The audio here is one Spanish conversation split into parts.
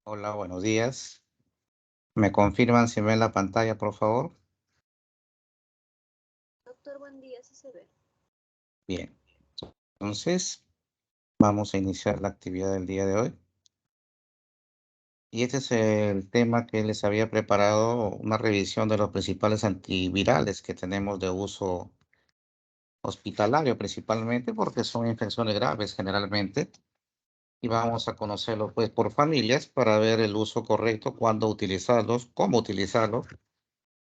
Hola, buenos días. ¿Me confirman si ven la pantalla, por favor? Doctor, buen día, sí se ve. Bien. Entonces, vamos a iniciar la actividad del día de hoy. Y este es el tema que les había preparado, una revisión de los principales antivirales que tenemos de uso hospitalario, principalmente porque son infecciones graves generalmente. Y vamos a conocerlo pues por familias para ver el uso correcto, cuándo utilizarlos, cómo utilizarlos.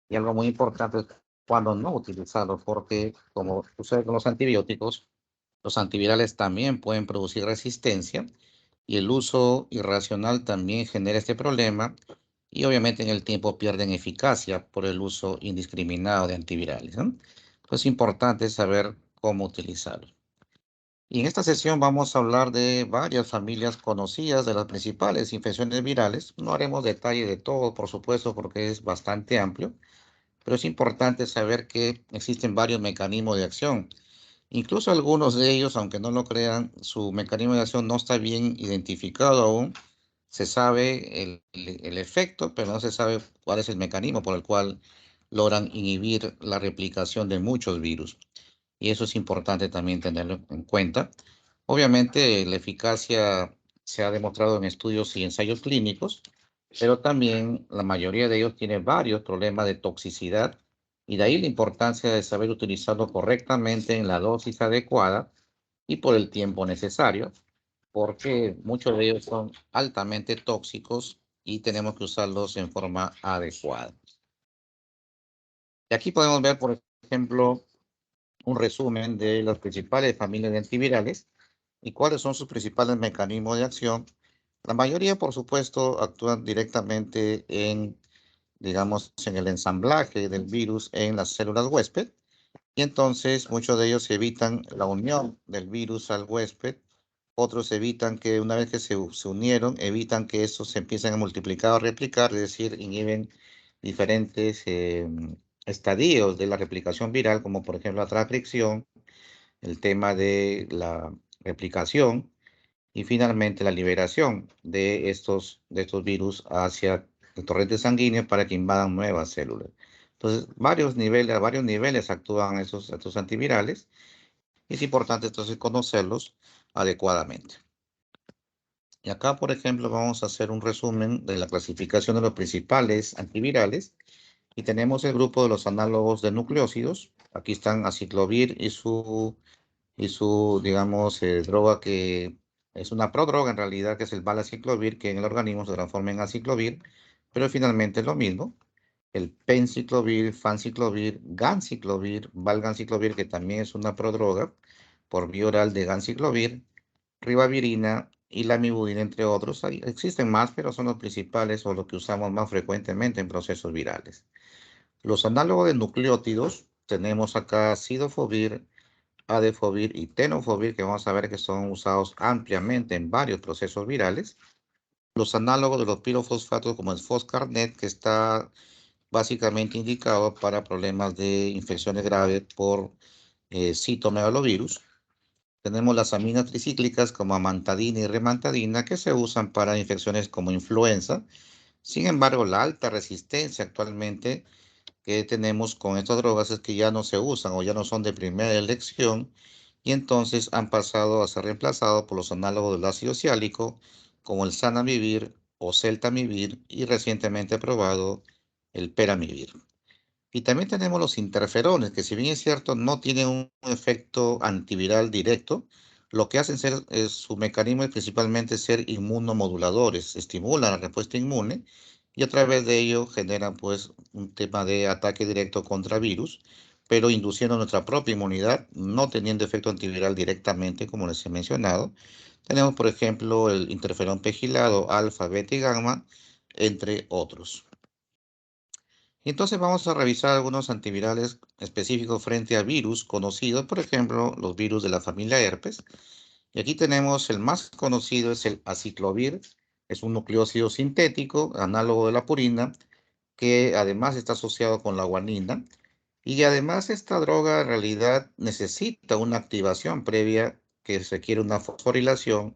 Y algo muy importante es cuándo no utilizarlos, porque como sucede con los antivirales también pueden producir resistencia y el uso irracional también genera este problema y obviamente en el tiempo pierden eficacia por el uso indiscriminado de antivirales, ¿no? Entonces es importante saber cómo utilizarlos. Y en esta sesión vamos a hablar de varias familias conocidas de las principales infecciones virales. No haremos detalle de todo, por supuesto, porque es bastante amplio, pero es importante saber que existen varios mecanismos de acción. Incluso algunos de ellos, aunque no lo crean, su mecanismo de acción no está bien identificado aún. Se sabe el efecto, pero no se sabe cuál es el mecanismo por el cual logran inhibir la replicación de muchos virus. Y eso es importante también tenerlo en cuenta. Obviamente, la eficacia se ha demostrado en estudios y ensayos clínicos, pero también la mayoría de ellos tiene varios problemas de toxicidad y de ahí la importancia de saber utilizarlo correctamente en la dosis adecuada y por el tiempo necesario, porque muchos de ellos son altamente tóxicos y tenemos que usarlos en forma adecuada. Y aquí podemos ver, por ejemplo, un resumen de las principales familias de antivirales y cuáles son sus principales mecanismos de acción. La mayoría, por supuesto, actúan directamente en, digamos, en el ensamblaje del virus en las células huésped y entonces muchos de ellos evitan la unión del virus al huésped. Otros evitan que una vez que se unieron, evitan que estos se empiecen a multiplicar o replicar, es decir, inhiben diferentes estadios de la replicación viral, como por ejemplo la transcripción, el tema de la replicación y finalmente la liberación de estos virus hacia el torrente sanguíneo para que invadan nuevas células. Entonces, a varios niveles actúan estos antivirales y es importante entonces conocerlos adecuadamente. Y acá, por ejemplo, vamos a hacer un resumen de la clasificación de los principales antivirales y tenemos el grupo de los análogos de nucleósidos. Aquí están aciclovir y su, digamos, droga que es una prodroga en realidad, que es el valaciclovir, que en el organismo se transforma en aciclovir, pero finalmente es lo mismo. El penciclovir, fanciclovir, ganciclovir, valganciclovir, que también es una prodroga por vía oral de ganciclovir, ribavirina y lamivudina, entre otros. Existen más, pero son los principales o los que usamos más frecuentemente en procesos virales. Los análogos de nucleótidos, tenemos acá cidofovir, adefovir y tenofovir, que vamos a ver que son usados ampliamente en varios procesos virales. Los análogos de los pirofosfatos, como el foscarnet, que está básicamente indicado para problemas de infecciones graves por citomegalovirus. Tenemos las aminas tricíclicas como amantadina y remantadina, que se usan para infecciones como influenza. Sin embargo, la alta resistencia actualmente que tenemos con estas drogas es que ya no se usan o ya no son de primera elección y entonces han pasado a ser reemplazados por los análogos del ácido ciálico como el zanamivir o celtamivir y recientemente aprobado el peramivir. Y también tenemos los interferones, que si bien es cierto, no tienen un efecto antiviral directo, lo que hacen su mecanismo es principalmente ser inmunomoduladores, estimulan la respuesta inmune y a través de ello generan pues un tema de ataque directo contra virus, pero induciendo nuestra propia inmunidad, no teniendo efecto antiviral directamente, como les he mencionado. Tenemos, por ejemplo, el interferón pegilado, alfa, beta y gamma, entre otros. Y entonces vamos a revisar algunos antivirales específicos frente a virus conocidos, por ejemplo, los virus de la familia herpes. Y aquí tenemos el más conocido, es el aciclovir, es un nucleósido sintético, análogo de la purina, que además está asociado con la guanina. Y además esta droga en realidad necesita una activación previa que requiere una fosforilación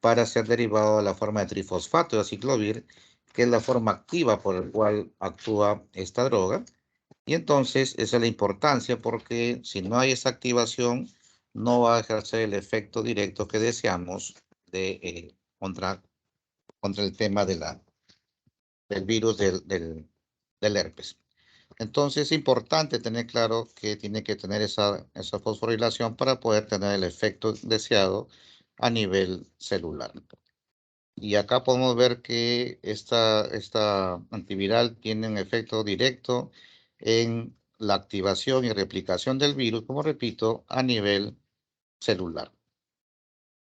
para ser derivado de la forma de trifosfato de aciclovir, que es la forma activa por la cual actúa esta droga. Y entonces esa es la importancia, porque si no hay esa activación, no va a ejercer el efecto directo que deseamos de, contra el tema del virus del herpes. Entonces es importante tener claro que tiene que tener esa fosforilación para poder tener el efecto deseado a nivel celular. Y acá podemos ver que esta antiviral tiene un efecto directo en la activación y replicación del virus, como repito, a nivel celular.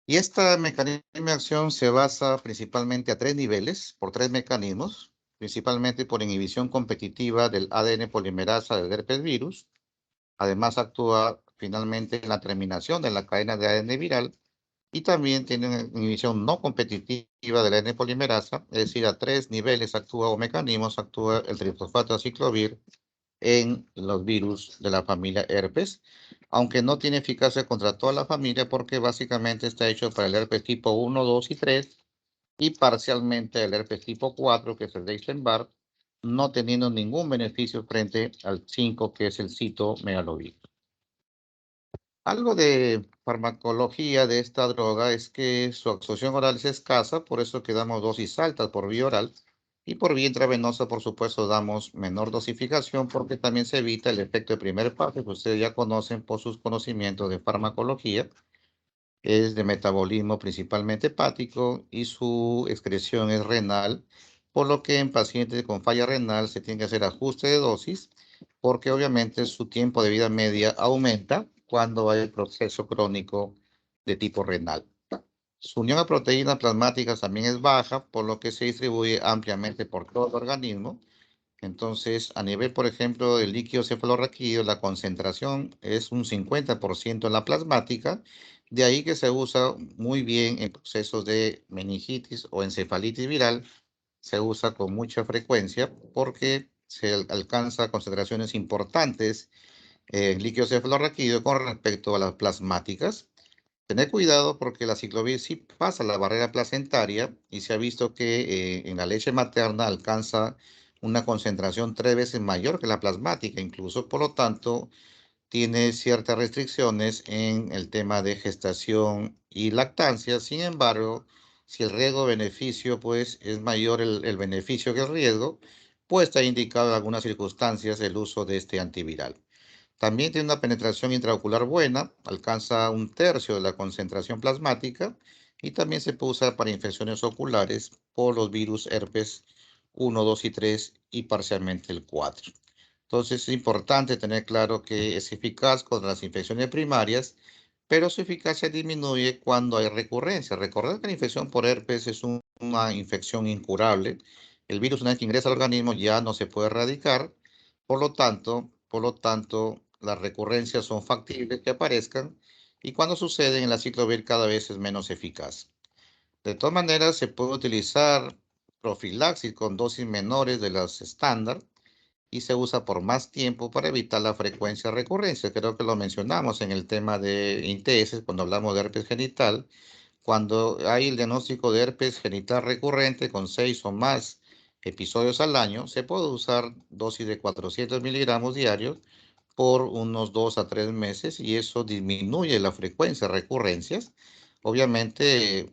Y este mecanismo de acción se basa principalmente a 3 niveles, por 3 mecanismos, principalmente por inhibición competitiva del ADN polimerasa del herpes virus. Además, actúa finalmente en la terminación de la cadena de ADN viral y también tiene una inhibición no competitiva del ADN polimerasa, es decir, a 3 niveles actúa o mecanismos actúa el trifosfato de aciclovir en los virus de la familia herpes, aunque no tiene eficacia contra toda la familia porque básicamente está hecho para el herpes tipo 1, 2 y 3 y parcialmente el herpes tipo 4, que es el de Epstein-Barr, no teniendo ningún beneficio frente al 5, que es el citomegalovirus. Algo de farmacología de esta droga es que su absorción oral es escasa, por eso que damos dosis altas por vía oral, y por vía intravenosa, por supuesto, damos menor dosificación porque también se evita el efecto de primer paso que ustedes ya conocen por sus conocimientos de farmacología. Es de metabolismo principalmente hepático y su excreción es renal, por lo que en pacientes con falla renal se tiene que hacer ajuste de dosis porque obviamente su tiempo de vida media aumenta cuando hay el proceso crónico de tipo renal. Su unión a proteínas plasmáticas también es baja, por lo que se distribuye ampliamente por todo el organismo. Entonces, a nivel, por ejemplo, del líquido cefalorraquídeo, la concentración es un 50% en la plasmática, de ahí que se usa muy bien en procesos de meningitis o encefalitis viral, se usa con mucha frecuencia porque se alcanza concentraciones importantes en líquido cefalorraquídeo con respecto a las plasmáticas. Tener cuidado porque la ciclovir sí pasa la barrera placentaria y se ha visto que en la leche materna alcanza una concentración 3 veces mayor que la plasmática, incluso, por lo tanto, tiene ciertas restricciones en el tema de gestación y lactancia. Sin embargo, si el riesgo-beneficio pues es mayor el beneficio que el riesgo, pues está indicado en algunas circunstancias el uso de este antiviral. También tiene una penetración intraocular buena, alcanza un tercio de la concentración plasmática y también se puede usar para infecciones oculares por los virus herpes 1, 2 y 3 y parcialmente el 4. Entonces es importante tener claro que es eficaz contra las infecciones primarias, pero su eficacia disminuye cuando hay recurrencia. Recordad que la infección por herpes es una infección incurable. El virus, una vez que ingresa al organismo, ya no se puede erradicar. Por lo tanto, las recurrencias son factibles que aparezcan y cuando suceden, el aciclovir cada vez es menos eficaz. De todas maneras, se puede utilizar profilaxis con dosis menores de las estándar y se usa por más tiempo para evitar la frecuencia de recurrencia. Creo que lo mencionamos en el tema de ITS cuando hablamos de herpes genital. Cuando hay el diagnóstico de herpes genital recurrente con 6 o más episodios al año, se puede usar dosis de 400 miligramos diarios por unos 2 a 3 meses y eso disminuye la frecuencia de recurrencias. Obviamente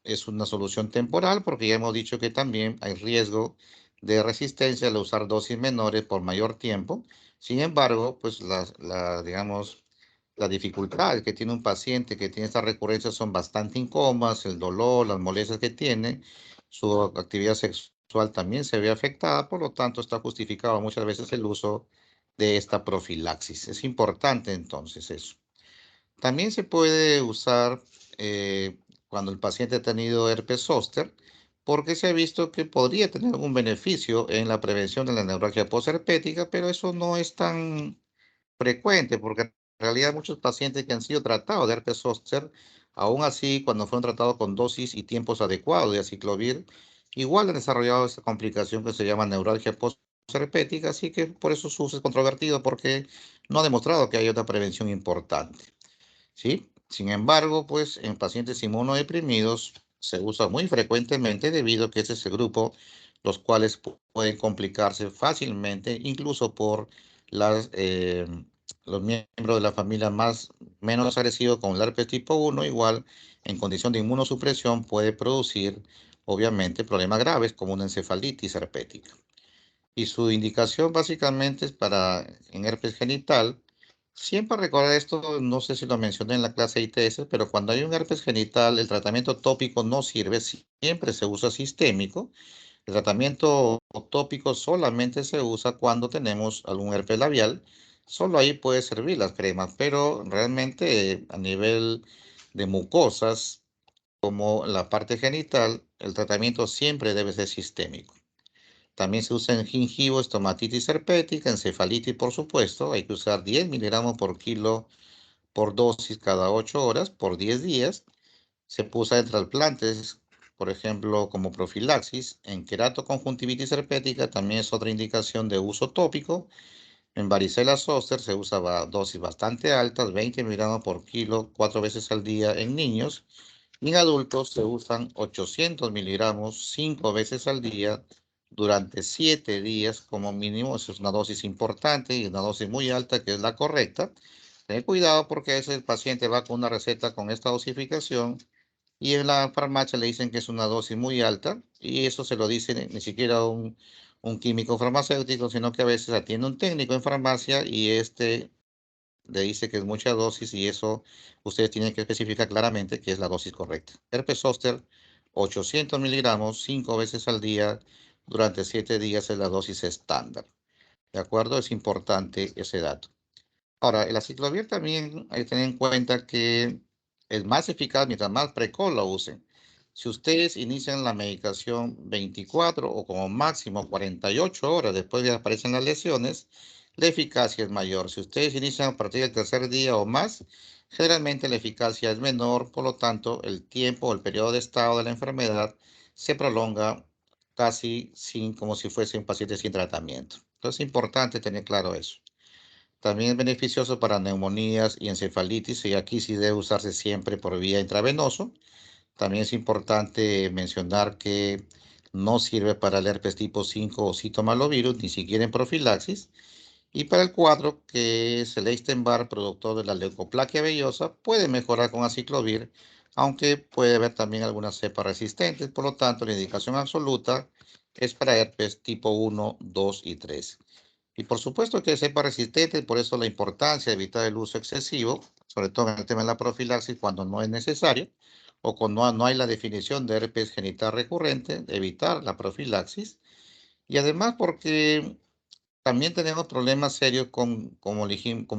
es una solución temporal porque ya hemos dicho que también hay riesgo de resistencia al usar dosis menores por mayor tiempo. Sin embargo, pues digamos, las dificultades que tiene un paciente que tiene estas recurrencias son bastante incómodas, el dolor, las molestias que tiene, su actividad sexual también se ve afectada, por lo tanto está justificado muchas veces el uso de esta profilaxis. Es importante entonces eso. También se puede usar cuando el paciente ha tenido herpes zóster, porque se ha visto que podría tener algún beneficio en la prevención de la neuralgia postherpética, pero eso no es tan frecuente, porque en realidad muchos pacientes que han sido tratados de herpes zóster, aún así, cuando fueron tratados con dosis y tiempos adecuados de aciclovir, igual han desarrollado esta complicación que se llama neuralgia postherpética, así que por eso su uso es controvertido, porque no ha demostrado que hay otra prevención importante. ¿Sí? Sin embargo, pues en pacientes inmunodeprimidos se usa muy frecuentemente debido a que ese es el grupo los cuales pueden complicarse fácilmente, incluso por las, los miembros de la familia menos agresivos con el herpes tipo 1, igual en condición de inmunosupresión puede producir obviamente problemas graves como una encefalitis herpética. Y su indicación básicamente es para en herpes genital. Siempre recordar esto, no sé si lo mencioné en la clase ITS, pero cuando hay un herpes genital, el tratamiento tópico no sirve, siempre se usa sistémico. El tratamiento tópico solamente se usa cuando tenemos algún herpes labial. Solo ahí puede servir las cremas, pero realmente a nivel de mucosas, como la parte genital, el tratamiento siempre debe ser sistémico. También se usa en gingivo, estomatitis herpética, encefalitis, por supuesto. Hay que usar 10 miligramos por kilo por dosis cada 8 horas por 10 días. Se puede usar en trasplantes, por ejemplo, como profilaxis. En queratoconjuntivitis herpética también es otra indicación de uso tópico. En varicela zoster se usa dosis bastante altas, 20 miligramos por kilo, 4 veces al día en niños. Y en adultos se usan 800 miligramos 5 veces al día durante 7 días como mínimo. Eso es una dosis importante y una dosis muy alta que es la correcta. Ten cuidado porque a veces el paciente va con una receta con esta dosificación y en la farmacia le dicen que es una dosis muy alta y eso se lo dice ni siquiera un químico farmacéutico, sino que a veces atiende un técnico en farmacia y este le dice que es mucha dosis y eso ustedes tienen que especificar claramente que es la dosis correcta. Herpes zóster, 800 miligramos, 5 veces al día, durante 7 días es la dosis estándar. ¿De acuerdo? Es importante ese dato. Ahora, el aciclovir también hay que tener en cuenta que es más eficaz mientras más precoz lo usen. Si ustedes inician la medicación 24 o como máximo 48 horas después de que aparecen las lesiones, la eficacia es mayor. Si ustedes inician a partir del tercer día o más, generalmente la eficacia es menor, por lo tanto, el tiempo o el periodo de estado de la enfermedad se prolonga casi como si fuese un paciente sin tratamiento. Entonces es importante tener claro eso. También es beneficioso para neumonías y encefalitis y aquí sí debe usarse siempre por vía intravenoso. También es importante mencionar que no sirve para el herpes tipo 5 o citomalovirus, ni siquiera en profilaxis. Y para el 4, que es el Epstein-Barr, productor de la leucoplaquia vellosa, puede mejorar con aciclovir, aunque puede haber también algunas cepas resistentes. Por lo tanto, la indicación absoluta es para herpes tipo 1, 2 y 3. Y por supuesto que cepa resistente, por eso la importancia de evitar el uso excesivo, sobre todo en el tema de la profilaxis, cuando no es necesario o cuando no hay la definición de herpes genital recurrente, evitar la profilaxis. Y además porque también tenemos problemas serios como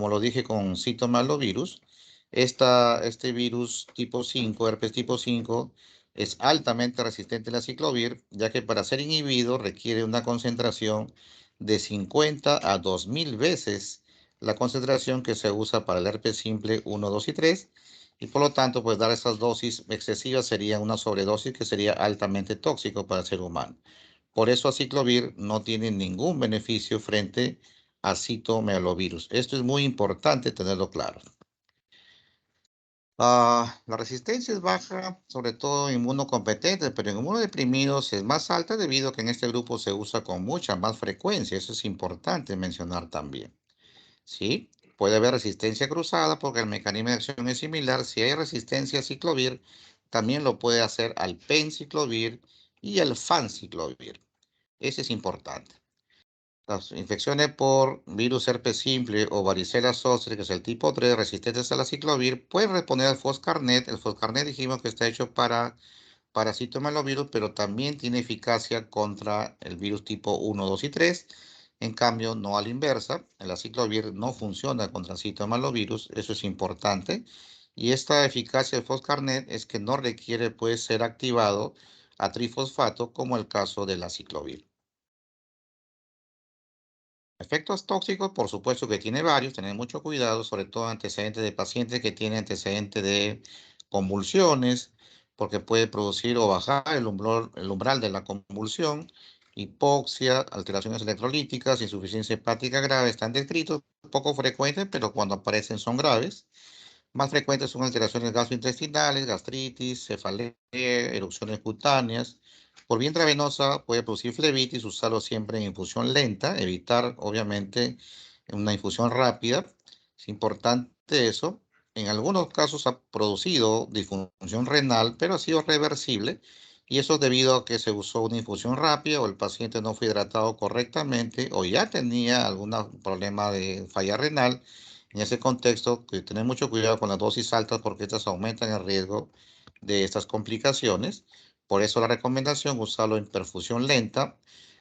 lo dije, con citomegalovirus. Este virus tipo 5, herpes tipo 5, es altamente resistente al aciclovir, ya que para ser inhibido requiere una concentración de 50 a 2000 veces la concentración que se usa para el herpes simple 1, 2 y 3, y por lo tanto, pues dar esas dosis excesivas sería una sobredosis que sería altamente tóxico para el ser humano. Por eso aciclovir no tiene ningún beneficio frente a citomegalovirus. Esto es muy importante tenerlo claro. La resistencia es baja, sobre todo en inmunocompetentes, pero en inmunodeprimidos es más alta debido a que en este grupo se usa con mucha más frecuencia. Eso es importante mencionar también. ¿Sí? Puede haber resistencia cruzada porque el mecanismo de acción es similar. Si hay resistencia a ciclovir, también lo puede hacer al penciclovir y al fanciclovir. Ese es importante. Las infecciones por virus herpes simple o varicela zoster, que es el tipo 3, resistentes a la ciclovir, pueden responder al Foscarnet. El Foscarnet dijimos que está hecho para citomegalovirus, pero también tiene eficacia contra el virus tipo 1, 2 y 3. En cambio, no a la inversa. El aciclovir no funciona contra citomegalovirus. Eso es importante. Y esta eficacia del Foscarnet es que no requiere, puede ser activado a trifosfato, como el caso del aciclovir. Efectos tóxicos, por supuesto que tiene varios, tener mucho cuidado, sobre todo antecedentes de pacientes que tienen antecedentes de convulsiones, porque puede producir o bajar el umbral de la convulsión, hipoxia, alteraciones electrolíticas, insuficiencia hepática grave, están descritos, poco frecuentes, pero cuando aparecen son graves. Más frecuentes son alteraciones gastrointestinales, gastritis, cefalea, erupciones cutáneas. Por vía intravenosa puede producir flebitis, usarlo siempre en infusión lenta, evitar obviamente una infusión rápida. Es importante eso. En algunos casos ha producido disfunción renal, pero ha sido reversible y eso es debido a que se usó una infusión rápida o el paciente no fue hidratado correctamente o ya tenía algún problema de falla renal. En ese contexto, que tener mucho cuidado con las dosis altas porque estas aumentan el riesgo de estas complicaciones. Por eso la recomendación, usarlo en perfusión lenta,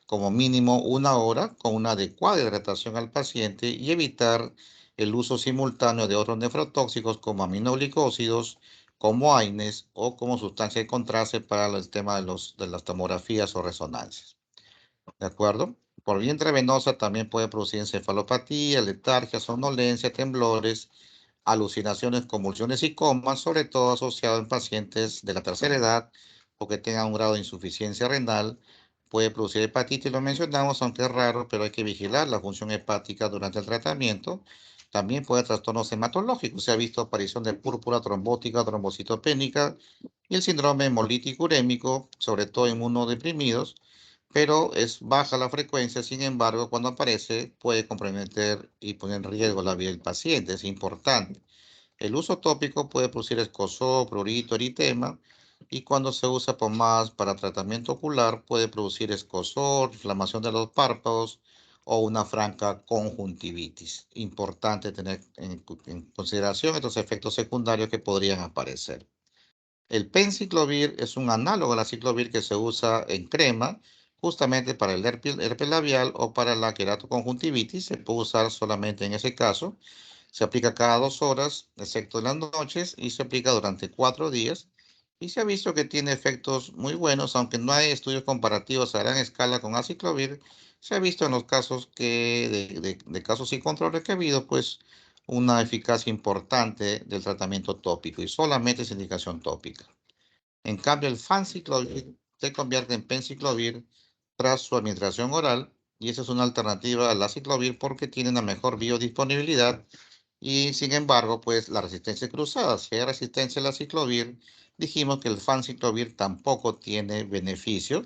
como mínimo 1 hora, con una adecuada hidratación al paciente y evitar el uso simultáneo de otros nefrotóxicos como aminoglicósidos, como AINES o como sustancia de contraste para el tema de las tomografías o resonancias. ¿De acuerdo? Por vía intravenosa también puede producir encefalopatía, letargia, somnolencia, temblores, alucinaciones, convulsiones y comas, sobre todo asociado en pacientes de la tercera edad o que tengan un grado de insuficiencia renal. Puede producir hepatitis, lo mencionamos, aunque es raro, pero hay que vigilar la función hepática durante el tratamiento. También puede trastornos hematológicos. Se ha visto aparición de púrpura trombótica, trombocitopénica y el síndrome hemolítico urémico, sobre todo en inmunodeprimidos, pero es baja la frecuencia. Sin embargo, cuando aparece puede comprometer y poner en riesgo la vida del paciente. Es importante. El uso tópico puede producir escozor, prurito, eritema, y cuando se usa pomadas para tratamiento ocular puede producir escozor, inflamación de los párpados o una franca conjuntivitis. Importante tener en consideración estos efectos secundarios que podrían aparecer. El penciclovir es un análogo a la ciclovir que se usa en crema justamente para el herpes labial o para la queratoconjuntivitis. Se puede usar solamente en ese caso. Se aplica cada 2 horas, excepto en las noches, y se aplica durante 4 días. Y se ha visto que tiene efectos muy buenos, aunque no hay estudios comparativos a gran escala con aciclovir. Se ha visto en los casos de casos sin control que ha habido, pues una eficacia importante del tratamiento tópico y solamente es indicación tópica. En cambio, el fanciclovir se convierte en penciclovir tras su administración oral y esa es una alternativa al aciclovir porque tiene una mejor biodisponibilidad y sin embargo, pues la resistencia cruzada. Si hay resistencia al aciclovir, dijimos que el fanciclovir tampoco tiene beneficio.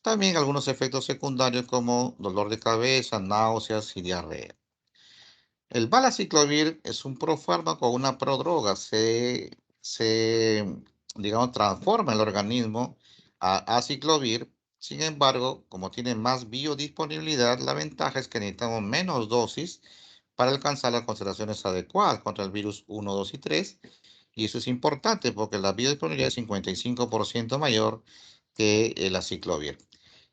También algunos efectos secundarios como dolor de cabeza, náuseas y diarrea. El valaciclovir es un profármaco o una prodroga. Digamos, transforma el organismo a aciclovir. Sin embargo, como tiene más biodisponibilidad, la ventaja es que necesitamos menos dosis para alcanzar las concentraciones adecuadas contra el virus 1, 2 y 3. Y eso es importante porque la biodisponibilidad es 55% mayor que el aciclovir.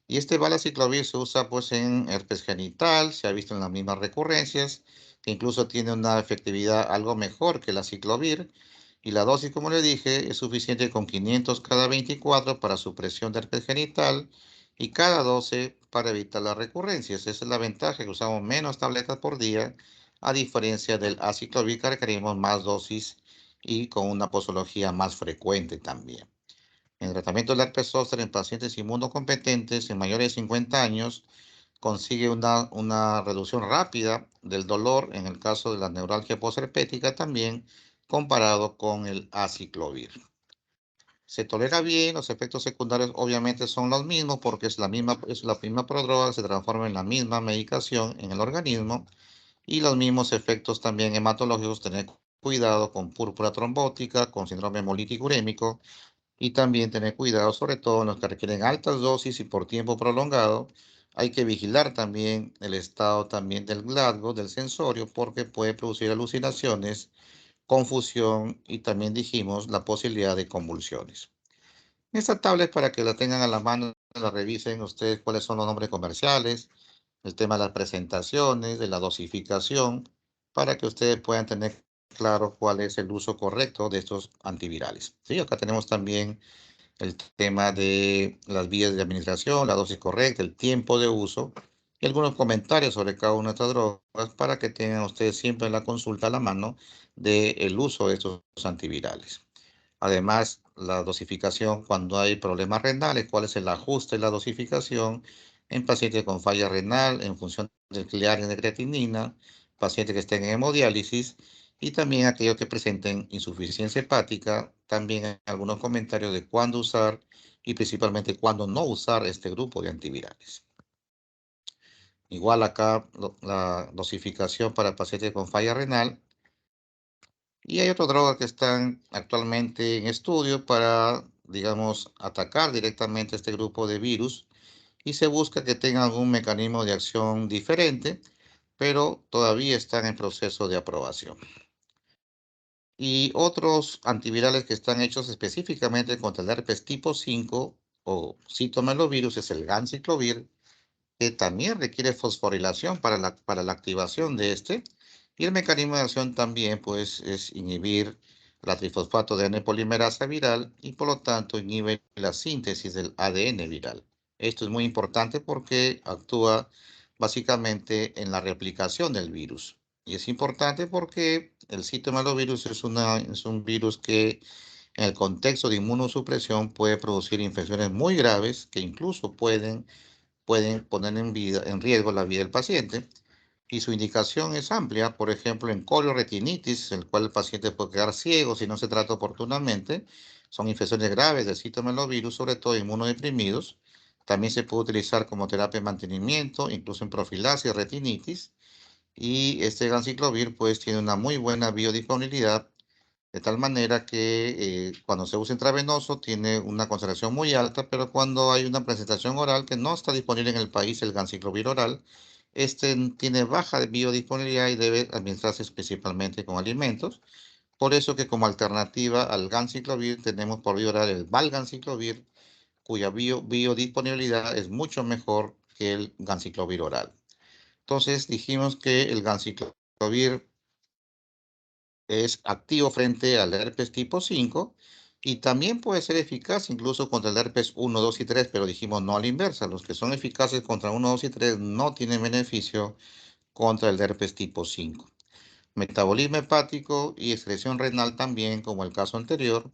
Y este valaciclovir se usa pues en herpes genital, se ha visto en las mismas recurrencias, que incluso tiene una efectividad algo mejor que el aciclovir. Y la dosis, como le dije, es suficiente con 500 cada 24 para supresión de herpes genital y cada 12 para evitar las recurrencias. Esa es la ventaja, que usamos menos tabletas por día, a diferencia del aciclovir que requerimos más dosis y con una posología más frecuente también. En el tratamiento del herpes zóster en pacientes inmunocompetentes en mayores de 50 años, consigue una reducción rápida del dolor en el caso de la neuralgia posherpética también, comparado con el aciclovir. Se tolera bien, los efectos secundarios obviamente son los mismos porque es la misma prodroga, se transforma en la misma medicación en el organismo y los mismos efectos también hematológicos, tener cuidado con púrpura trombótica, con síndrome hemolítico urémico y también tener cuidado, sobre todo en los que requieren altas dosis y por tiempo prolongado. Hay que vigilar también el estado también del Glasgow, del sensorio, porque puede producir alucinaciones, confusión y también dijimos la posibilidad de convulsiones. Esta tabla es para que la tengan a la mano, la revisen ustedes cuáles son los nombres comerciales, el tema de las presentaciones, de la dosificación, para que ustedes puedan tener claro cuál es el uso correcto de estos antivirales. Sí, acá tenemos también el tema de las vías de administración, la dosis correcta, el tiempo de uso y algunos comentarios sobre cada una de estas drogas para que tengan ustedes siempre la consulta a la mano del uso de estos antivirales. Además, la dosificación cuando hay problemas renales, cuál es el ajuste de la dosificación en pacientes con falla renal en función del clearing de creatinina, pacientes que estén en hemodiálisis Y también aquellos que presenten insuficiencia hepática, también algunos comentarios de cuándo usar y principalmente cuándo no usar este grupo de antivirales. Igual acá la dosificación para pacientes con falla renal. Y hay otras drogas que están actualmente en estudio para, digamos, atacar directamente este grupo de virus y se busca que tengan algún mecanismo de acción diferente, pero todavía están en proceso de aprobación. Y otros antivirales que están hechos específicamente contra el herpes tipo 5 o citomegalovirus es el ganciclovir, que también requiere fosforilación para la activación de este. Y el mecanismo de acción también pues, es inhibir la trifosfato de N polimerasa viral y por lo tanto inhibe la síntesis del ADN viral. Esto es muy importante porque actúa básicamente en la replicación del virus. Y es importante porque el citomegalovirus es un virus que en el contexto de inmunosupresión puede producir infecciones muy graves que incluso pueden poner en riesgo la vida del paciente. Y su indicación es amplia, por ejemplo, en colioretinitis, el cual el paciente puede quedar ciego si no se trata oportunamente. Son infecciones graves del citomegalovirus, sobre todo inmunodeprimidos. También se puede utilizar como terapia de mantenimiento, incluso en profilaxis, retinitis. Y este ganciclovir pues tiene una muy buena biodisponibilidad de tal manera que cuando se usa intravenoso tiene una concentración muy alta, pero cuando hay una presentación oral que no está disponible en el país, el ganciclovir oral, este tiene baja biodisponibilidad y debe administrarse principalmente con alimentos. Por eso que como alternativa al ganciclovir tenemos por vía oral el valganciclovir, cuya biodisponibilidad es mucho mejor que el ganciclovir oral. Entonces dijimos que el ganciclovir es activo frente al herpes tipo 5 y también puede ser eficaz incluso contra el herpes 1, 2 y 3, pero dijimos no a la inversa. Los que son eficaces contra 1, 2 y 3 no tienen beneficio contra el herpes tipo 5. Metabolismo hepático y excreción renal también, como el caso anterior.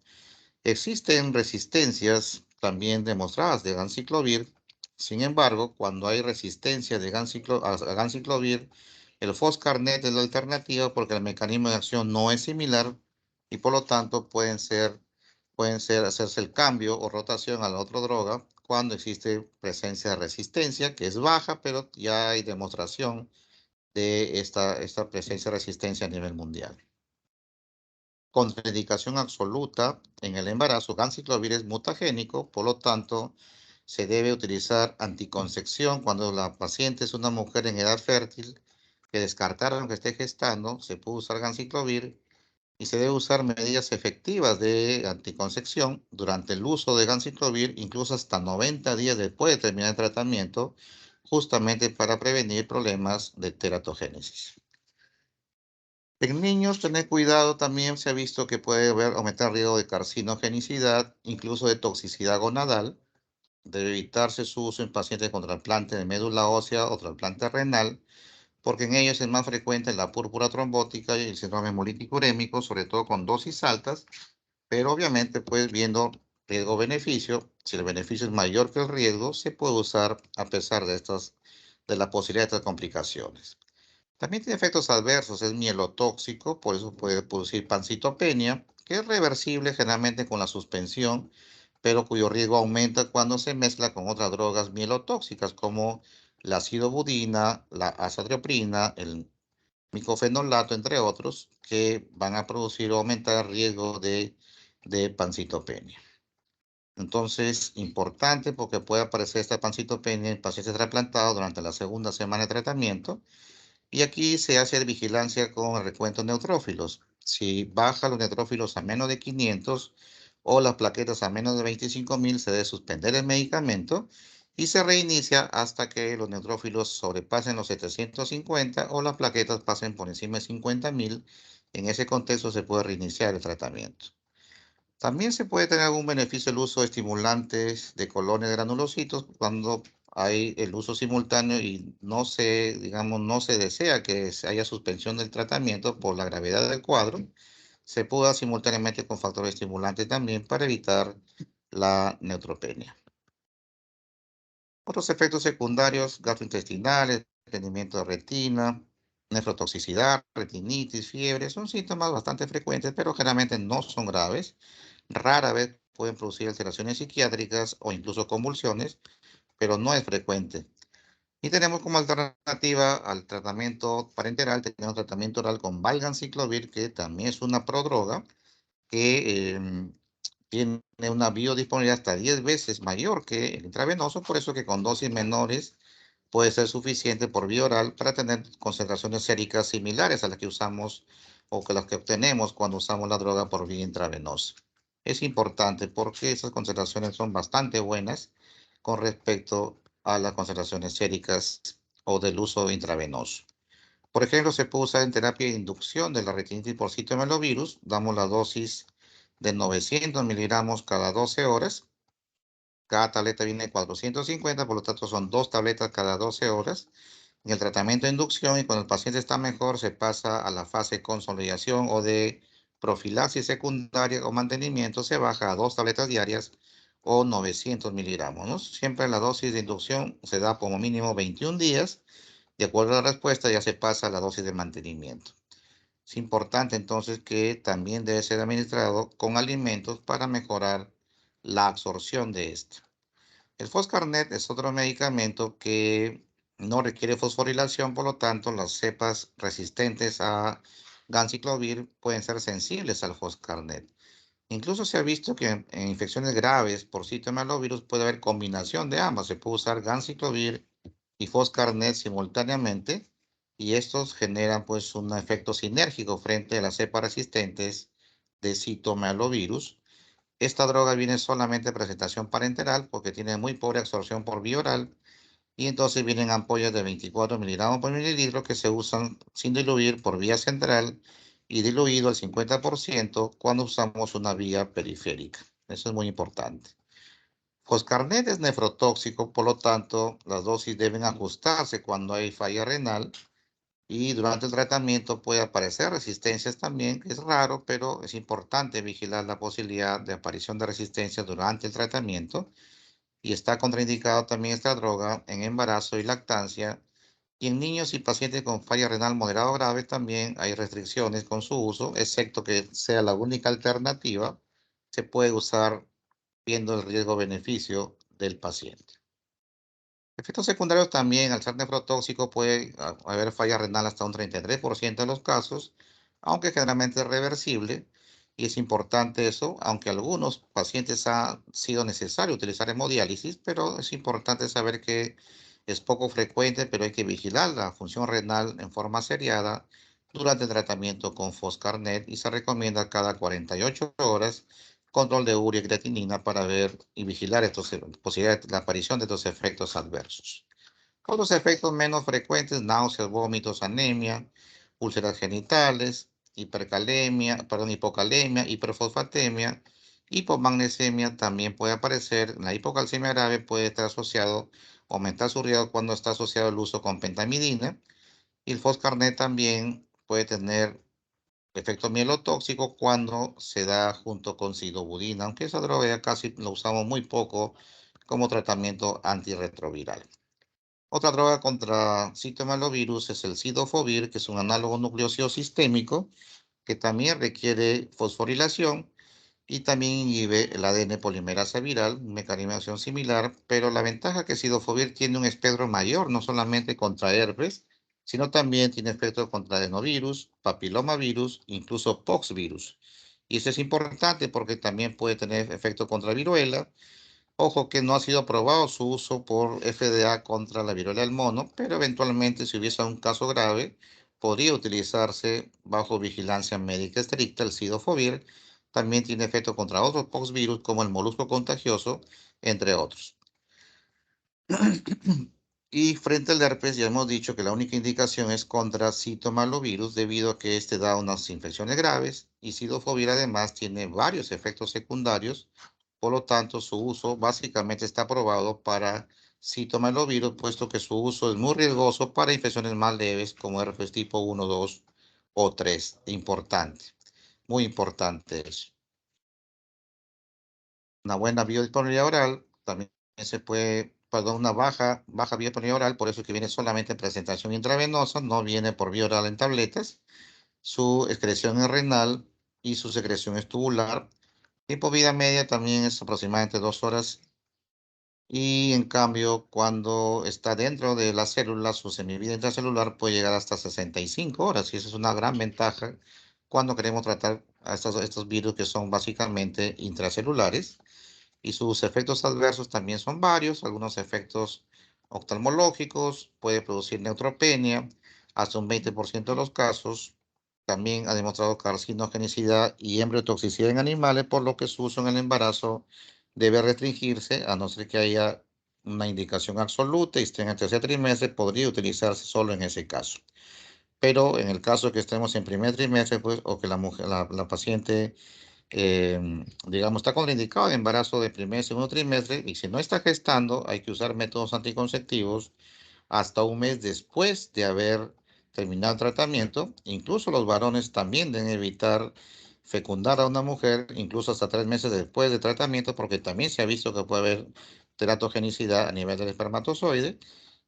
Existen resistencias también demostradas de ganciclovir. Sin embargo, cuando hay resistencia de a ganciclovir, el foscarnet es la alternativa porque el mecanismo de acción no es similar y por lo tanto hacerse el cambio o rotación a la otra droga cuando existe presencia de resistencia, que es baja, pero ya hay demostración de esta presencia de resistencia a nivel mundial. Contraindicación absoluta en el embarazo, ganciclovir es mutagénico, por lo tanto, se debe utilizar anticoncepción cuando la paciente es una mujer en edad fértil que descartaron que esté gestando, se puede usar ganciclovir y se debe usar medidas efectivas de anticoncepción durante el uso de ganciclovir, incluso hasta 90 días después de terminar el tratamiento, justamente para prevenir problemas de teratogénesis. En niños, tener cuidado también se ha visto que puede aumentar el riesgo de carcinogenicidad, incluso de toxicidad gonadal. Debe evitarse su uso en pacientes con trasplante de médula ósea o trasplante renal, porque en ellos es más frecuente la púrpura trombótica y el síndrome hemolítico urémico, sobre todo con dosis altas, pero obviamente, pues viendo riesgo-beneficio, si el beneficio es mayor que el riesgo, se puede usar a pesar de la posibilidad de estas complicaciones. También tiene efectos adversos, es mielotóxico, por eso puede producir pancitopenia, que es reversible generalmente con la suspensión, pero cuyo riesgo aumenta cuando se mezcla con otras drogas mielotóxicas como la acidobudina, la azathioprina, el micofenolato, entre otros, que van a producir o aumentar el riesgo de pancitopenia. Entonces, importante porque puede aparecer esta pancitopenia en pacientes trasplantados durante la segunda semana de tratamiento. Y aquí se hace vigilancia con el recuento de neutrófilos. Si baja los neutrófilos a menos de 500 o las plaquetas a menos de 25.000, se debe suspender el medicamento y se reinicia hasta que los neutrófilos sobrepasen los 750 o las plaquetas pasen por encima de 50.000. En ese contexto se puede reiniciar el tratamiento. También se puede tener algún beneficio el uso de estimulantes de colonias de granulocitos cuando hay el uso simultáneo y digamos, no se desea que haya suspensión del tratamiento por la gravedad del cuadro. Se puede simultáneamente con factores estimulantes también para evitar la neutropenia. Otros efectos secundarios gastrointestinales, desprendimiento de retina, Nefrotoxicidad, retinitis, fiebre, son síntomas bastante frecuentes, pero generalmente no son graves. Rara vez pueden producir alteraciones psiquiátricas o incluso convulsiones, pero no es frecuente. Y tenemos como alternativa al tratamiento parenteral, tenemos tratamiento oral con valganciclovir, que también es una prodroga que tiene una biodisponibilidad hasta 10 veces mayor que el intravenoso, por eso que con dosis menores puede ser suficiente por vía oral para tener concentraciones séricas similares a las que usamos o que las que obtenemos cuando usamos la droga por vía intravenosa. Es importante porque esas concentraciones son bastante buenas con respecto a las concentraciones séricas o del uso intravenoso. Por ejemplo, se puede usar en terapia de inducción de la retinitis por citomegalovirus. Damos la dosis de 900 miligramos cada 12 horas. Cada tableta viene de 450, por lo tanto son 2 tabletas cada 12 horas. En el tratamiento de inducción, y cuando el paciente está mejor, se pasa a la fase de consolidación o de profilaxis secundaria o mantenimiento, se baja a 2 tabletas diarias o 900 miligramos, ¿no? Siempre la dosis de inducción se da como mínimo 21 días. De acuerdo a la respuesta, ya se pasa a la dosis de mantenimiento. Es importante entonces que también debe ser administrado con alimentos para mejorar la absorción de este. El Foscarnet es otro medicamento que no requiere fosforilación, por lo tanto, las cepas resistentes a ganciclovir pueden ser sensibles al Foscarnet. Incluso se ha visto que en infecciones graves por citomegalovirus puede haber combinación de ambas. Se puede usar ganciclovir y Foscarnet simultáneamente y estos generan pues un efecto sinérgico frente a las cepas resistentes de citomegalovirus. Esta droga viene solamente en presentación parenteral porque tiene muy pobre absorción por vía oral y entonces vienen ampollas de 24 miligramos por mililitro que se usan sin diluir por vía central y diluido al 50% cuando usamos una vía periférica. Eso es muy importante. Foscarnet es nefrotóxico, por lo tanto, las dosis deben ajustarse cuando hay falla renal y durante el tratamiento puede aparecer resistencias también, que es raro, pero es importante vigilar la posibilidad de aparición de resistencia durante el tratamiento y está contraindicado también esta droga en embarazo y lactancia. Y en niños y pacientes con falla renal moderada o grave también hay restricciones con su uso, excepto que sea la única alternativa, se puede usar viendo el riesgo-beneficio del paciente. Efectos secundarios también, al ser nefrotóxico, puede haber falla renal hasta un 33% de los casos, aunque generalmente es reversible. Y es importante eso, aunque algunos pacientes ha sido necesario utilizar hemodiálisis, pero es importante saber que es poco frecuente, pero hay que vigilar la función renal en forma seriada durante el tratamiento con Foscarnet y se recomienda cada 48 horas control de urea y creatinina para ver y vigilar estos posibilidades, la aparición de estos efectos adversos. Otros efectos menos frecuentes, náuseas, vómitos, anemia, úlceras genitales, hipocalemia, hiperfosfatemia, hipomagnesemia también puede aparecer. La hipocalcemia grave puede estar asociado, aumentar su riesgo cuando está asociado al uso con pentamidina. Y el Foscarnet también puede tener efecto mielotóxico cuando se da junto con sidobudina, aunque esa droga ya casi la usamos muy poco como tratamiento antirretroviral. Otra droga contra citomegalovirus es el sidofovir, que es un análogo nucleósido sistémico que también requiere fosforilación y también inhibe el ADN polimerasa viral, un mecanismo de acción similar, pero la ventaja es que Sidofovir tiene un espectro mayor, no solamente contra herpes, sino también tiene efectos contra adenovirus, papilomavirus, incluso poxvirus. Y eso es importante porque también puede tener efecto contra viruela. Ojo que no ha sido aprobado su uso por FDA contra la viruela del mono, pero eventualmente si hubiese un caso grave, podría utilizarse bajo vigilancia médica estricta el Sidofovir. También tiene efecto contra otros poxvirus como el molusco contagioso, entre otros. Y frente al herpes, ya hemos dicho que la única indicación es contra citomegalovirus debido a que este da unas infecciones graves y Sidofovir además tiene varios efectos secundarios. Por lo tanto, su uso básicamente está aprobado para citomegalovirus, puesto que su uso es muy riesgoso para infecciones más leves como herpes tipo 1, 2 o 3. Importante, muy importante eso. Una buena biodisponibilidad oral también se puede una baja vía perioral, por eso es que viene solamente en presentación intravenosa, no viene por vía oral en tabletas. Su excreción es renal y su secreción es tubular. Tiempo vida media también es aproximadamente 2 horas. Y en cambio, cuando está dentro de la célula, su semivida intracelular puede llegar hasta 65 horas. Y esa es una gran ventaja cuando queremos tratar a estos virus que son básicamente intracelulares. Y sus efectos adversos también son varios, algunos efectos oftalmológicos, puede producir neutropenia, hasta un 20% de los casos. También ha demostrado carcinogenicidad y embriotoxicidad en animales, por lo que su uso en el embarazo debe restringirse, a no ser que haya una indicación absoluta y esté en el tercer trimestre, podría utilizarse solo en ese caso. Pero en el caso de que estemos en primer trimestre, pues, o que la mujer, la paciente digamos, está contraindicado el embarazo de primer y segundo trimestre, y si no está gestando, hay que usar métodos anticonceptivos hasta un mes después de haber terminado el tratamiento. Incluso los varones también deben evitar fecundar a una mujer, incluso hasta 3 meses después del tratamiento, porque también se ha visto que puede haber teratogenicidad a nivel del espermatozoide,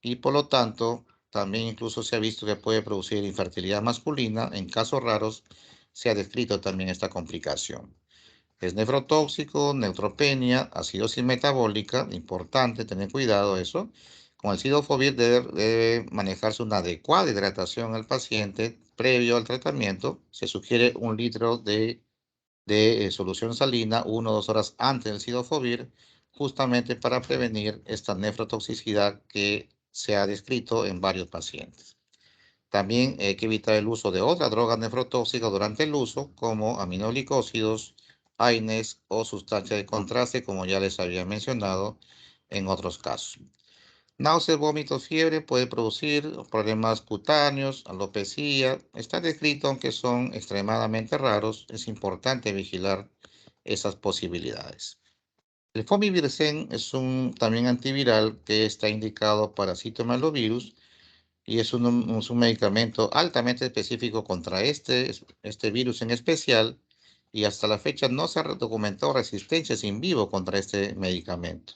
y por lo tanto, también incluso se ha visto que puede producir infertilidad masculina. En casos raros, se ha descrito también esta complicación. Es nefrotóxico, neutropenia, acidosis metabólica, importante tener cuidado eso. Con el sidofovir debe manejarse una adecuada hidratación al paciente previo al tratamiento. Se sugiere 1 litro de solución salina 1 o 2 horas antes del sidofovir, justamente para prevenir esta nefrotoxicidad que se ha descrito en varios pacientes. También hay que evitar el uso de otras drogas nefrotóxicas durante el uso, como aminoglicósidos, AINES o sustancias de contraste, como ya les había mencionado en otros casos. Náuseas, vómitos, fiebre puede producir problemas cutáneos, alopecia. Está descrito, aunque son extremadamente raros, es importante vigilar esas posibilidades. El Fomivirsen es un también antiviral que está indicado para citomegalovirus y es un medicamento altamente específico contra este virus en especial, y hasta la fecha no se ha documentado resistencias in vivo contra este medicamento.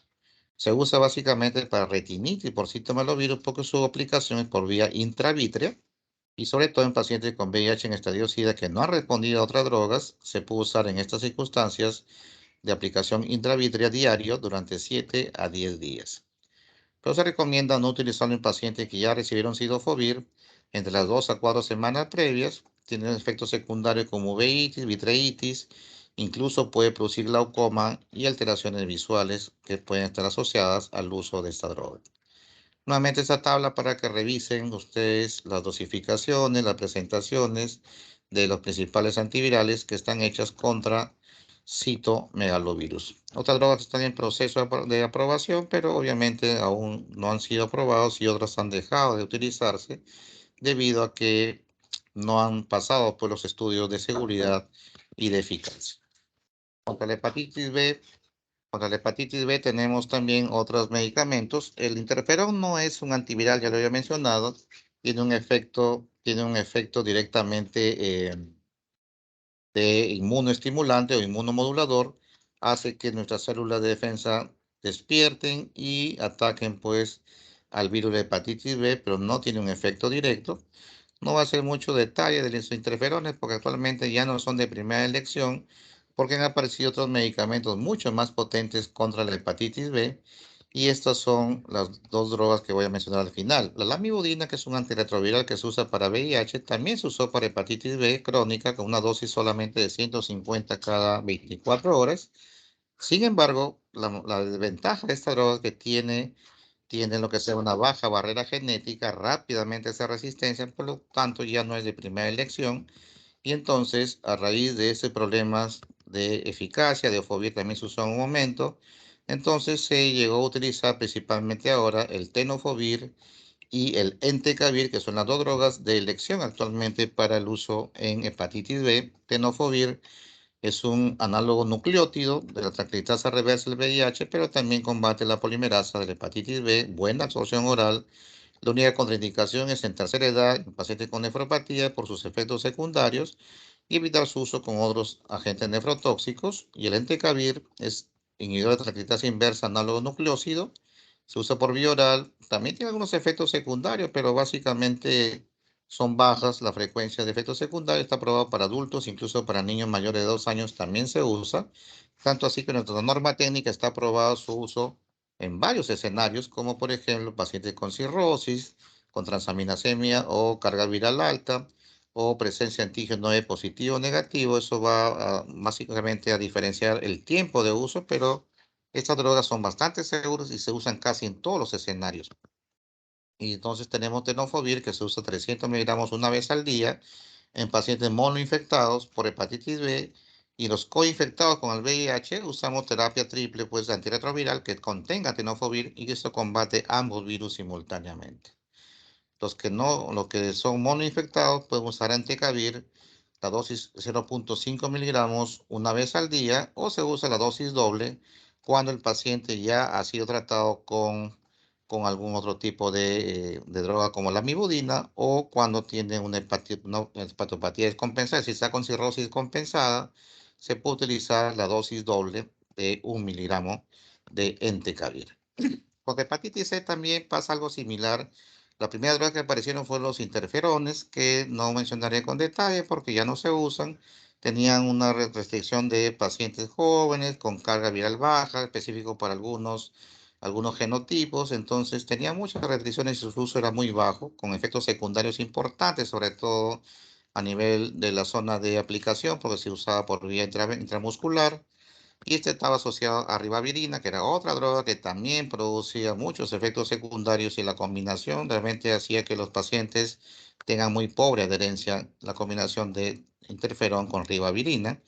Se usa básicamente para retinitis por citomegalovirus porque su aplicación es por vía intravítrea, y sobre todo en pacientes con VIH en estadio SIDA que no han respondido a otras drogas, se puede usar en estas circunstancias de aplicación intravítrea diario durante 7 a 10 días. Pero se recomienda no utilizarlo en pacientes que ya recibieron sidofovir entre las 2 a 4 semanas previas. Tiene efectos secundarios como uveitis, vitreitis, incluso puede producir glaucoma y alteraciones visuales que pueden estar asociadas al uso de esta droga. Nuevamente esta tabla para que revisen ustedes las dosificaciones, las presentaciones de los principales antivirales que están hechas contra citomegalovirus. Otras drogas están en proceso de aprobación, pero obviamente aún no han sido aprobados, y otras han dejado de utilizarse debido a que no han pasado por los estudios de seguridad y de eficacia. Contra la hepatitis B, Contra la hepatitis B tenemos también otros medicamentos. El interferón no es un antiviral, ya lo había mencionado, tiene un efecto directamente de inmunoestimulante o inmunomodulador, hace que nuestras células de defensa despierten y ataquen pues al virus de hepatitis B, pero no tiene un efecto directo. No va a ser mucho detalle de los interferones porque actualmente ya no son de primera elección, porque han aparecido otros medicamentos mucho más potentes contra la hepatitis B, y estas son las dos drogas que voy a mencionar al final. La lamivudina, que es un antirretroviral que se usa para VIH, también se usó para hepatitis B crónica con una dosis solamente de 150 cada 24 horas. Sin embargo, la desventaja de esta droga es que tiene lo que sea una baja barrera genética, rápidamente esa resistencia, por lo tanto ya no es de primera elección. Y entonces, a raíz de ese problemas de eficacia, de Ofovir también se usó en un momento, entonces se llegó a utilizar principalmente ahora el tenofovir y el entecavir, que son las dos drogas de elección actualmente para el uso en hepatitis B. Tenofovir es un análogo nucleótido de la transcriptasa reversa del VIH, pero también combate la polimerasa de la hepatitis B, buena absorción oral. La única contraindicación es en tercera edad, en pacientes con nefropatía por sus efectos secundarios, y evitar su uso con otros agentes nefrotóxicos. Y el entecavir es inhibidor de transcriptasa inversa análogo nucleócido. Se usa por vía oral. También tiene algunos efectos secundarios, pero básicamente son bajas. La frecuencia de efectos secundarios está aprobado para adultos, incluso para niños mayores de 2 años también se usa. Tanto así que nuestra norma técnica está aprobado su uso en varios escenarios, como por ejemplo pacientes con cirrosis, con transaminasemia o carga viral alta, o presencia de antígeno E positivo o negativo. Eso va básicamente a diferenciar el tiempo de uso, pero estas drogas son bastante seguras y se usan casi en todos los escenarios. Y entonces tenemos tenofovir, que se usa 300 miligramos una vez al día en pacientes monoinfectados por hepatitis B, y los coinfectados con el VIH usamos terapia triple, pues antirretroviral que contenga tenofovir, y esto combate ambos virus simultáneamente. Los que son monoinfectados pueden usar entecavir, la dosis 0.5 miligramos una vez al día, o se usa la dosis doble cuando el paciente ya ha sido tratado con algún otro tipo de droga como la mibudina, o cuando tiene una hepatopatía descompensada. Si está con cirrosis compensada, se puede utilizar la dosis doble de 1 miligramo de entecavir. Con hepatitis C también pasa algo similar. La primera droga que aparecieron fueron los interferones, que no mencionaré con detalle porque ya no se usan. Tenían una restricción de pacientes jóvenes con carga viral baja, específico para algunos genotipos. Entonces tenía muchas restricciones y su uso era muy bajo, con efectos secundarios importantes, sobre todo a nivel de la zona de aplicación, porque se usaba por vía intramuscular. Y este estaba asociado a ribavirina, que era otra droga que también producía muchos efectos secundarios, y la combinación realmente hacía que los pacientes tengan muy pobre adherencia, la combinación de interferón con ribavirina.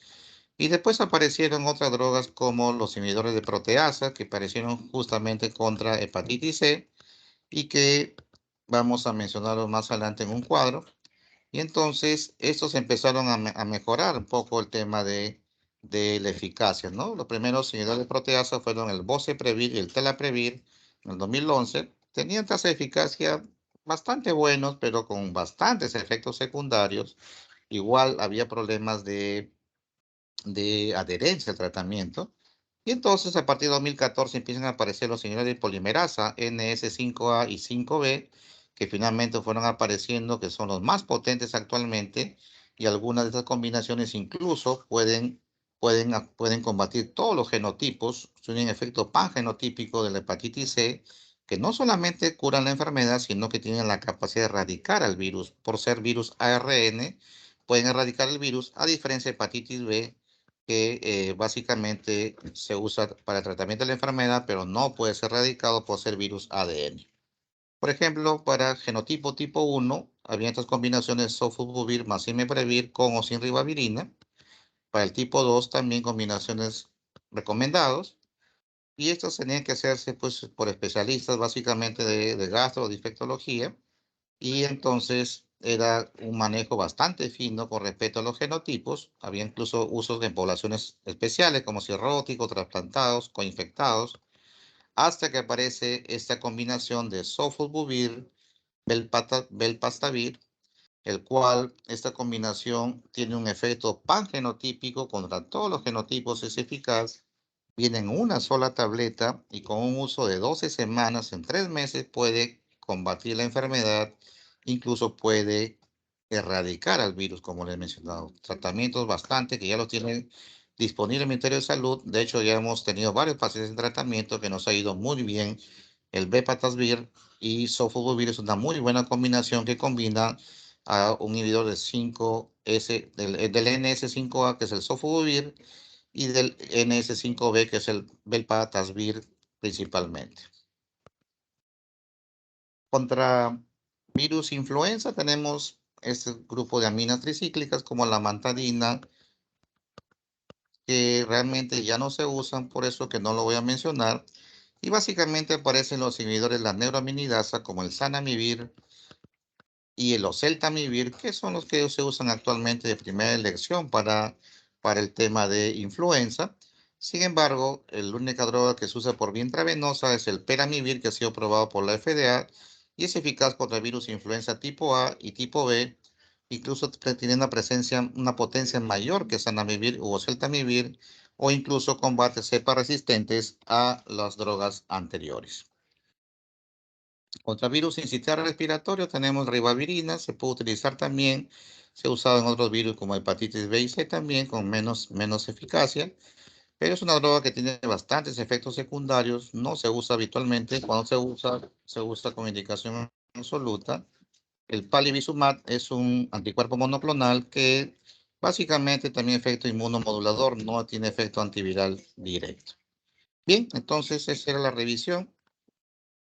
Y después aparecieron otras drogas como los inhibidores de proteasa, que aparecieron justamente contra hepatitis C y que vamos a mencionarlos más adelante en un cuadro. Y entonces estos empezaron a mejorar un poco el tema de la eficacia, ¿no? Los primeros inhibidores de proteasa fueron el Boceprevir y el Telaprevir en el 2011. Tenían tasa de eficacia bastante buenos, pero con bastantes efectos secundarios. Igual había problemas de adherencia al tratamiento. Y entonces a partir de 2014 empiezan a aparecer los inhibidores de polimerasa NS5A y 5B, que finalmente fueron apareciendo, que son los más potentes actualmente, y algunas de estas combinaciones incluso pueden combatir todos los genotipos. Tienen efecto pangenotípico de la hepatitis C, que no solamente curan la enfermedad, sino que tienen la capacidad de erradicar al virus. Por ser virus ARN, pueden erradicar el virus, a diferencia de hepatitis B, que básicamente se usa para el tratamiento de la enfermedad, pero no puede ser erradicado por ser virus ADN. Por ejemplo, para genotipo tipo 1, había estas combinaciones sofosbuvir más imiprevir con o sin ribavirina. Para el tipo 2, también combinaciones recomendados. Y estos tenían que hacerse pues, por especialistas básicamente de gastro o de infectología, y entonces era un manejo bastante fino con respecto a los genotipos. Había incluso usos en poblaciones especiales como cirróticos, trasplantados, coinfectados, hasta que aparece esta combinación de sofosbuvir, velpatasvir, el cual esta combinación tiene un efecto pangenotípico contra todos los genotipos, es eficaz. Viene en una sola tableta y con un uso de 12 semanas, en 3 meses puede combatir la enfermedad, incluso puede erradicar al virus, como les he mencionado. Tratamientos bastante que ya los tienen disponible el Ministerio de Salud. De hecho, ya hemos tenido varios pacientes en tratamiento que nos ha ido muy bien. El Bepatasvir y sofosbuvir es una muy buena combinación que combina a un inhibidor de 5S, del NS5A, que es el sofosbuvir, y del NS5B, que es el Velpatasvir principalmente. Contra virus influenza tenemos este grupo de aminas tricíclicas como la mantadina, que realmente ya no se usan, por eso que no lo voy a mencionar. Y básicamente aparecen los inhibidores de la neuroaminidasa como el zanamivir y el oseltamivir, que son los que se usan actualmente de primera elección para el tema de influenza. Sin embargo, la única droga que se usa por vía intravenosa es el peramivir, que ha sido aprobado por la FDA y es eficaz contra el virus influenza tipo A y tipo B. Incluso tiene una potencia mayor que zanamivir u oseltamivir, o incluso combate cepas resistentes a las drogas anteriores. Contra virus sincitial respiratorio tenemos ribavirina, se puede utilizar también, se ha usado en otros virus como hepatitis B y C también con menos eficacia, pero es una droga que tiene bastantes efectos secundarios, no se usa habitualmente, cuando se usa con indicación absoluta. El palivizumab es un anticuerpo monoclonal que básicamente también efecto inmunomodulador, no tiene efecto antiviral directo. Bien, entonces esa era la revisión.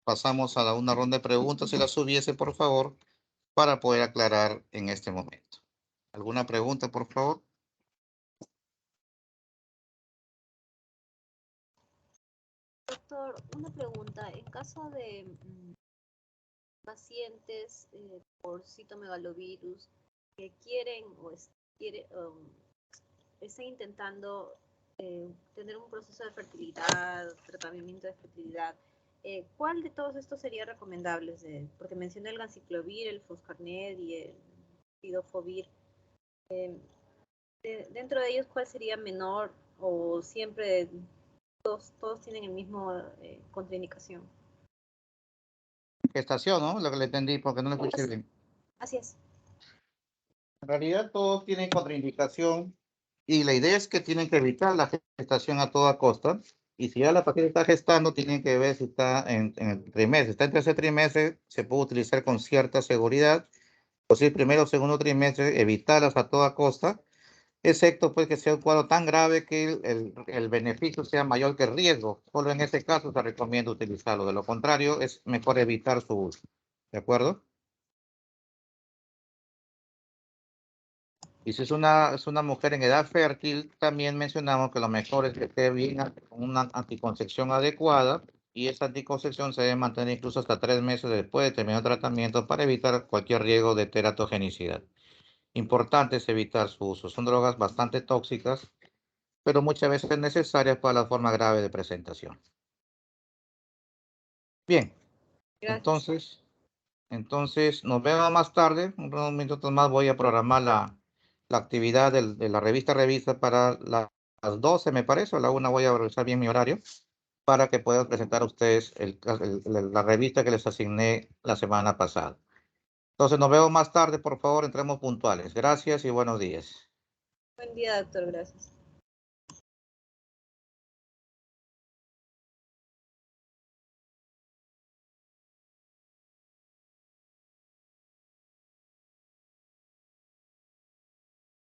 Pasamos a una ronda de preguntas, si las hubiese, por favor, para poder aclarar en este momento. ¿Alguna pregunta, por favor? Doctor, una pregunta. En caso de pacientes por citomegalovirus que quieren están intentando tener un proceso de fertilidad, tratamiento de fertilidad, ¿cuál de todos estos sería recomendable? Porque mencioné el ganciclovir, el foscarnet y el idofovir. Dentro de ellos, ¿cuál sería menor o siempre todos tienen el mismo contraindicación? Gestación, ¿no? Lo que le entendí porque no lo escuché bien. Así es. En realidad todos tienen contraindicación y la idea es que tienen que evitar la gestación a toda costa. Y si ya la paciente está gestando, tienen que ver si está en el trimestre. Está en tercer trimestre, se puede utilizar con cierta seguridad. O si el primero o segundo trimestre, evitarlas a toda costa, excepto pues que sea un cuadro tan grave que el beneficio sea mayor que el riesgo. Solo en ese caso se recomienda utilizarlo. De lo contrario, es mejor evitar su uso. ¿De acuerdo? Y si es una mujer en edad fértil, también mencionamos que lo mejor es que esté bien con una anticoncepción adecuada y esa anticoncepción se debe mantener incluso hasta 3 meses después de terminar el tratamiento para evitar cualquier riesgo de teratogenicidad. Importante es evitar su uso. Son drogas bastante tóxicas, pero muchas veces necesarias para la forma grave de presentación. Bien, Gracias. entonces nos vemos más tarde. Unos minutos más voy a programar la actividad de la revista para las 12, me parece, a la 1 voy a revisar bien mi horario para que puedan presentar a ustedes la revista que les asigné la semana pasada. Entonces nos vemos más tarde, por favor, entremos puntuales. Gracias y buenos días. Buen día, doctor. Gracias.